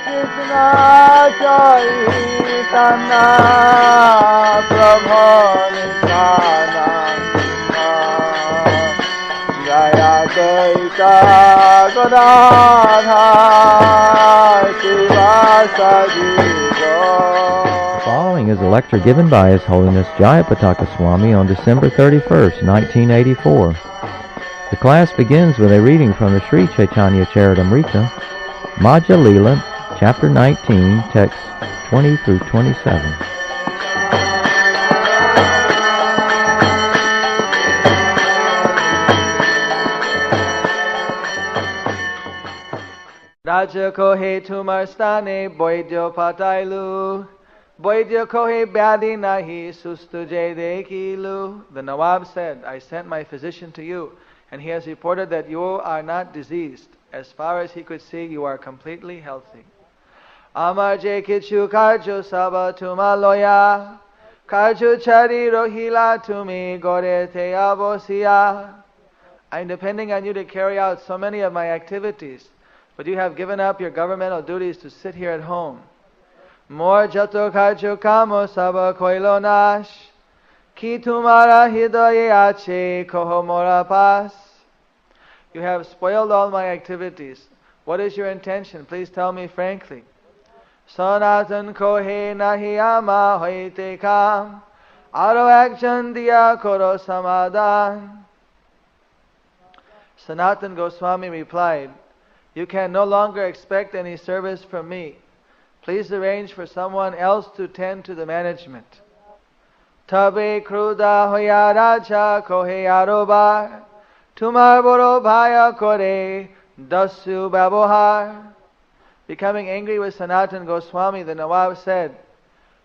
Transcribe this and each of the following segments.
Krishna Caitanya Prabhu Nityananda Jayapataka Swami Maharaj. Following is a lecture given by His Holiness Jayapataka Swami on December 31st, 1984. The class begins with a reading from the Sri Caitanya Caritāmṛta, Madhya Līlā, Chapter 19, texts 20 through 27. Raja kohe tumar stane boidyo patailu, boidyo kohe byadi nahi sustuje dekilu. The Nawab said, I sent my physician to you, and he has reported that you are not diseased. As far as he could see, you are completely healthy. Amar je kichu karjo saba tuma loya, karjo chari rohila tumi gore te abosiya. I am depending on you to carry out so many of my activities, but you have given up your governmental duties to sit here at home. Mor jato karjo kamo saba koilo nash, ki tumara hidaye ache koho mora pas. You have spoiled all my activities. What is your intention? Please tell me frankly. Sanatan kohe nahi ama hoite kam, aro akjan diya koro samadan. Sanatan Goswami replied, you can no longer expect any service from me. Please arrange for someone else to tend to the management. Tabe kruda hoya raja kohe arobar, tumar boro bhaya kore dasu babohar. Becoming angry with Sanatan Goswami, the Nawab said,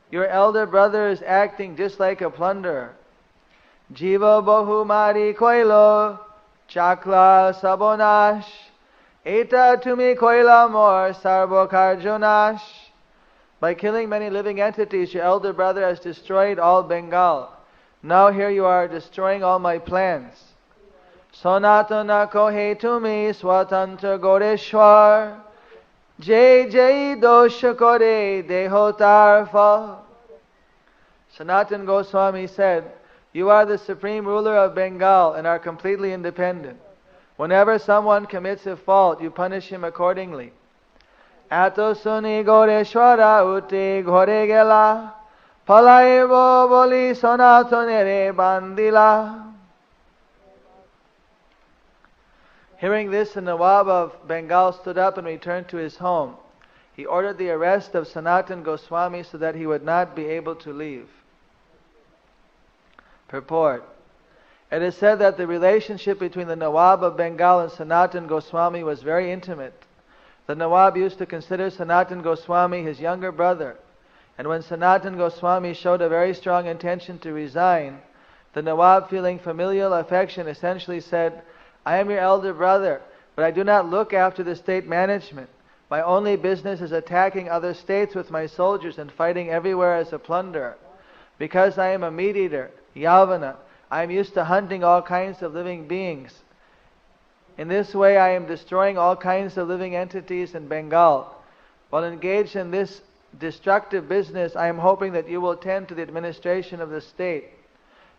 your elder brother is acting just like a plunderer. Jiva bohu mari koilo, chakla sabonash, eta tumi koila mor sarvo karjonash. By killing many living entities, your elder brother has destroyed all Bengal. Now here you are destroying all my plans. Sanatana kohe tumi swatantra goreshwar, jai jai dosha kore dehotarfa. Sanatan Goswami said, you are the supreme ruler of Bengal and are completely independent. Whenever someone commits a fault, you punish him accordingly. Ato suni goreshwara uti ghore gela, palaibo boli sanatanere bandila. Hearing this, the Nawab of Bengal stood up and returned to his home. He ordered the arrest of Sanatan Goswami so that he would not be able to leave. Purport. It is said that the relationship between the Nawab of Bengal and Sanatan Goswami was very intimate. The Nawab used to consider Sanatan Goswami his younger brother, and when Sanatan Goswami showed a very strong intention to resign, the Nawab, feeling familial affection, essentially said, I am your elder brother, but I do not look after the state management. My only business is attacking other states with my soldiers and fighting everywhere as a plunderer. Because I am a meat-eater, Yavana, I am used to hunting all kinds of living beings. In this way I am destroying all kinds of living entities in Bengal. While engaged in this destructive business, I am hoping that you will tend to the administration of the state.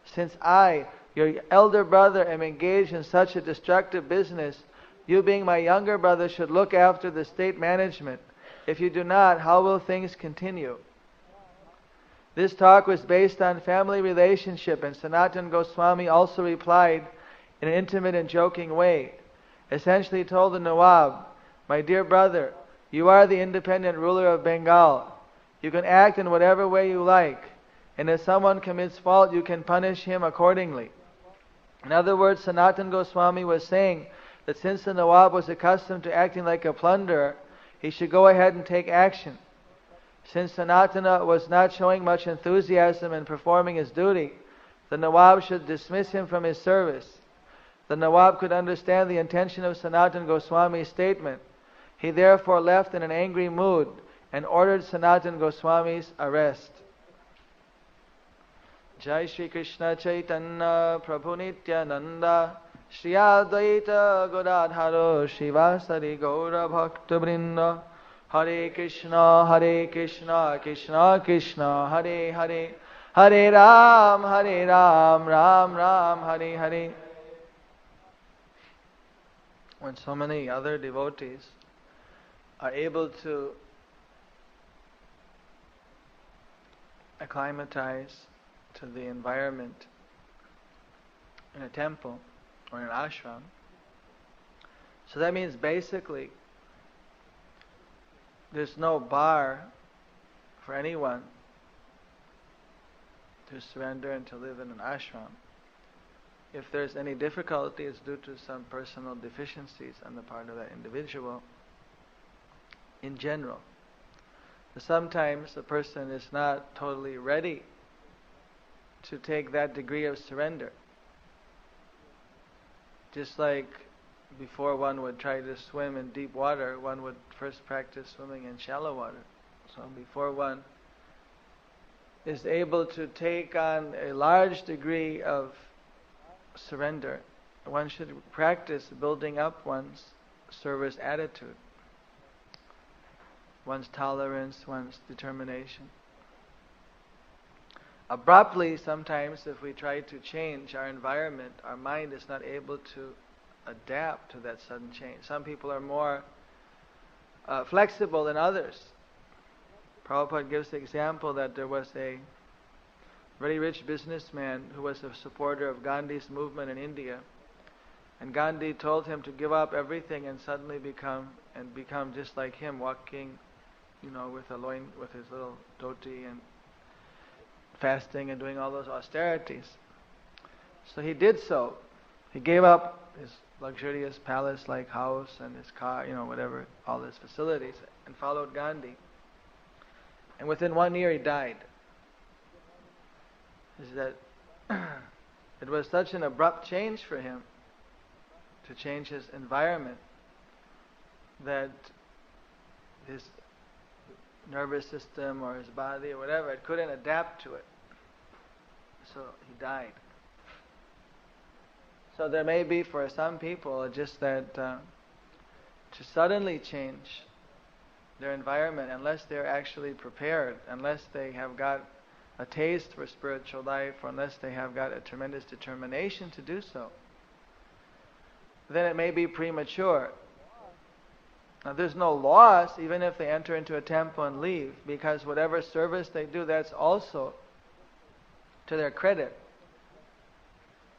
Since I, your elder brother, am engaged in such a destructive business, you being my younger brother should look after the state management. If you do not, how will things continue? This talk was based on family relationship, and Sanatan Goswami also replied in an intimate and joking way. Essentially told the Nawab, my dear brother, you are the independent ruler of Bengal. You can act in whatever way you like, and if someone commits fault, you can punish him accordingly. In other words, Sanatan Goswami was saying that since the Nawab was accustomed to acting like a plunderer, he should go ahead and take action. Since Sanatana was not showing much enthusiasm in performing his duty, the Nawab should dismiss him from his service. The Nawab could understand the intention of Sanatan Goswami's statement. He therefore left in an angry mood and ordered Sanatan Goswami's arrest. Jai Shri Krishna Caitanya Prabhu Nityananda Shri Advaita Gadadharo Shivasari Gaura Bhakta Vrinda. Hare Krishna, Krishna Krishna, Hare Hare, Hare Ram, Ram Ram, Hare Hare. When so many other devotees are able to acclimatize to the environment in a temple or in an ashram, so that means basically there's no bar for anyone to surrender and to live in an ashram. If there's any difficulty, it's due to some personal deficiencies on the part of that individual in general. But sometimes a person is not totally ready to take that degree of surrender. Just like before one would try to swim in deep water, one would first practice swimming in shallow water. So before one is able to take on a large degree of surrender, one should practice building up one's service attitude, one's tolerance, one's determination. Abruptly, sometimes if we try to change our environment, our mind is not able to adapt to that sudden change. Some people are more flexible than others. Prabhupada gives the example that there was a very rich businessman who was a supporter of Gandhi's movement in India, and Gandhi told him to give up everything and suddenly become just like him, walking, with his little dhoti and fasting and doing all those austerities. So he did so. He gave up his luxurious palace-like house and his car, whatever, all his facilities, and followed Gandhi. And within 1 year he died. Is that it was such an abrupt change for him to change his environment that his nervous system or his body or whatever, it couldn't adapt to it. So he died. So there may be for some people just that to suddenly change their environment, unless they're actually prepared, unless they have got a taste for spiritual life, or unless they have got a tremendous determination to do so, then it may be premature. Now there's no loss even if they enter into a temple and leave, because whatever service they do, that's also to their credit.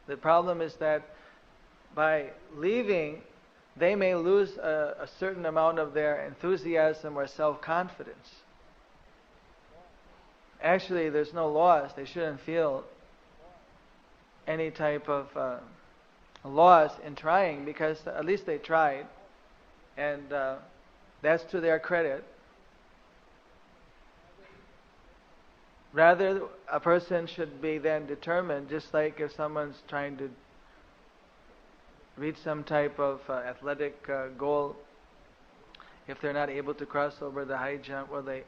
The problem is that by leaving, they may lose a certain amount of their enthusiasm or self-confidence. Actually, there's no loss. They shouldn't feel any type of loss in trying, because at least they tried, and that's to their credit. Rather, a person should be then determined, just like if someone's trying to reach some type of athletic goal. If they're not able to cross over the high jump, well, they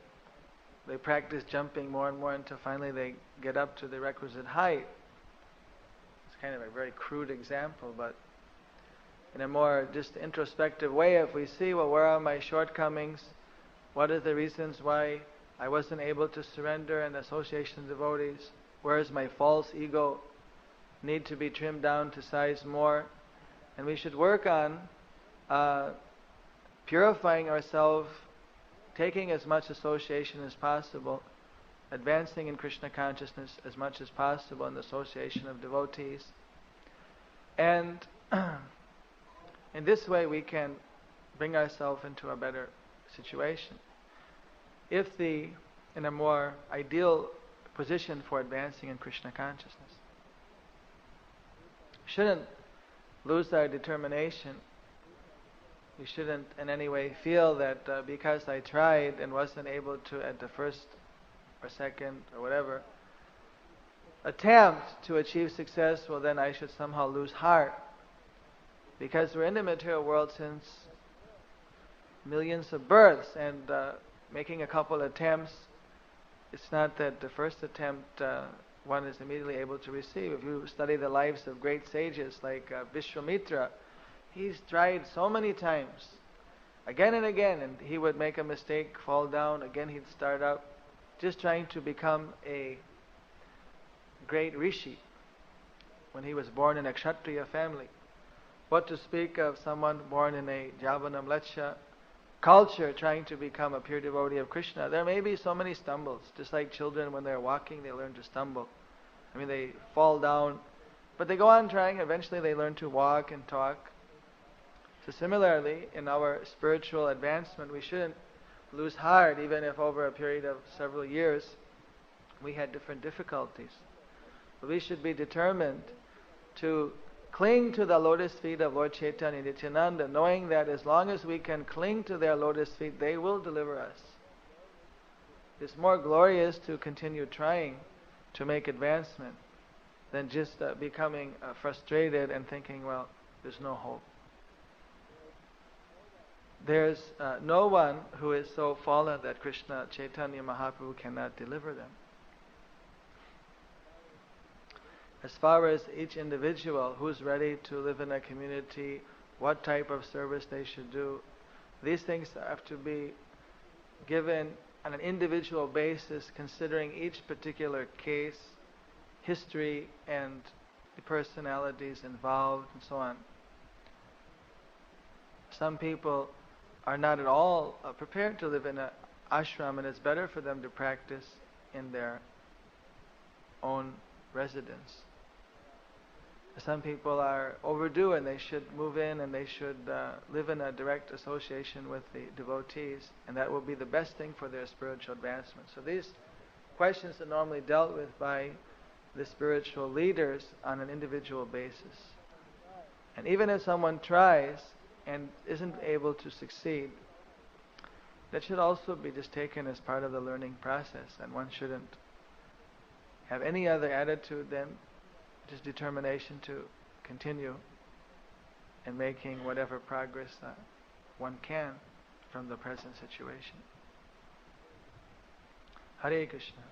practice jumping more and more until finally they get up to the requisite height. It's kind of a very crude example, but in a more just introspective way, if we see, well, where are my shortcomings? What are the reasons why I wasn't able to surrender in the association of devotees? Where is my false ego? Need to be trimmed down to size more. And we should work on purifying ourselves, taking as much association as possible, advancing in Krishna consciousness as much as possible in the association of devotees. And in this way we can bring ourselves into a better situation. In a more ideal position for advancing in Krishna consciousness. We shouldn't lose our determination. We shouldn't in any way feel that because I tried and wasn't able to at the first or second or whatever attempt to achieve success, well then I should somehow lose heart. Because we're in the material world since millions of births, and making a couple attempts, it's not that the first attempt one is immediately able to receive. If you study the lives of great sages like Vishwamitra, he's tried so many times, again and again, and he would make a mistake, fall down, again he'd start up, just trying to become a great rishi when he was born in a Kshatriya family. What to speak of someone born in a Javanam Letsha culture trying to become a pure devotee of Krishna? There may be so many stumbles, just like children when they're walking, they learn to stumble. I mean, they fall down, but they go on trying, eventually they learn to walk and talk. So similarly, in our spiritual advancement, we shouldn't lose heart, even if over a period of several years we had different difficulties. But we should be determined to cling to the lotus feet of Lord Chaitanya and Nityananda, knowing that as long as we can cling to their lotus feet, they will deliver us. It's more glorious to continue trying to make advancement than just becoming frustrated and thinking, well, there's no hope. There's no one who is so fallen that Krishna Chaitanya Mahaprabhu cannot deliver them. As far as each individual who's ready to live in a community, what type of service they should do, these things have to be given on an individual basis, considering each particular case, history, and the personalities involved, and so on. Some people are not at all prepared to live in an ashram, and it's better for them to practice in their own residence. Some people are overdue and they should move in and they should live in a direct association with the devotees, and that will be the best thing for their spiritual advancement. So these questions are normally dealt with by the spiritual leaders on an individual basis. And even if someone tries and isn't able to succeed, that should also be just taken as part of the learning process, and one shouldn't have any other attitude than just determination to continue in making whatever progress one can from the present situation. Hare Krishna.